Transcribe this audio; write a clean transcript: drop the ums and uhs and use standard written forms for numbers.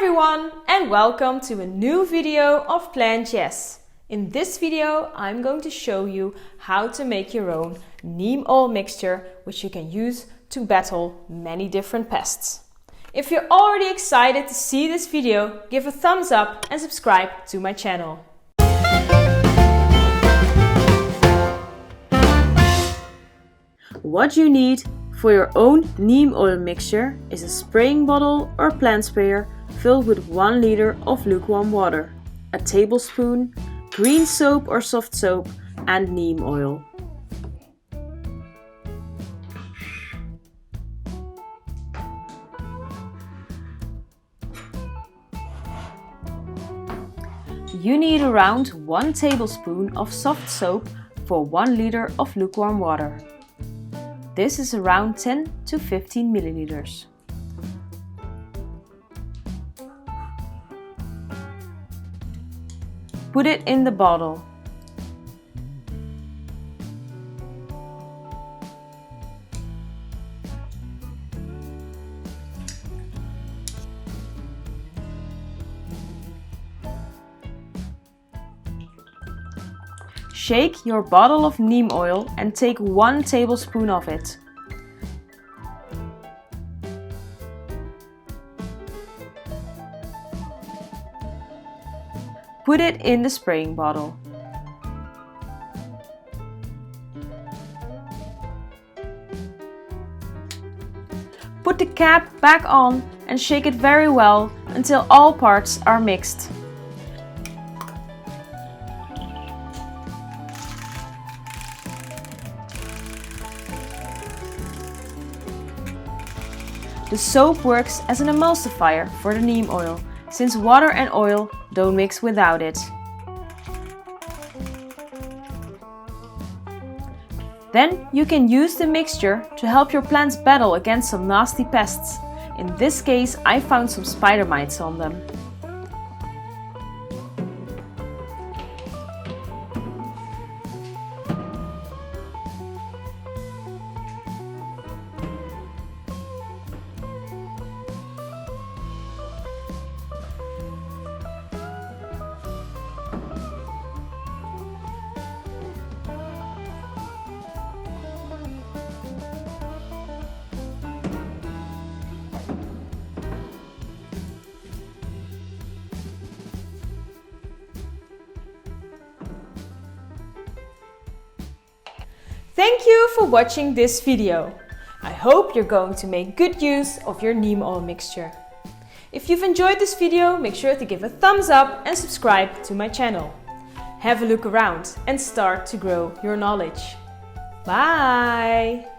everyone and welcome to a new video of Plant Yes. In this video I'm going to show you how to make your own neem oil mixture which you can use to battle many different pests. If you're already excited to see this video, give a thumbs up and subscribe to my channel. What you need for your own neem oil mixture is a spraying bottle or plant sprayer filled with 1 liter of lukewarm water, a tablespoon, green soap or soft soap, and neem oil. You need around 1 tablespoon of soft soap for 1 liter of lukewarm water. This is around 10 to 15 milliliters. Put it in the bottle. Shake your bottle of neem oil and take 1 tablespoon of it. Put it in the spraying bottle. Put the cap back on and shake it very well until all parts are mixed. The soap works as an emulsifier for the neem oil, since water and oil don't mix without it. Then you can use the mixture to help your plants battle against some nasty pests. In this case, I found some spider mites on them. Thank you for watching this video. I hope you're going to make good use of your neem oil mixture. If you've enjoyed this video, make sure to give a thumbs up and subscribe to my channel. Have a look around and start to grow your knowledge. Bye!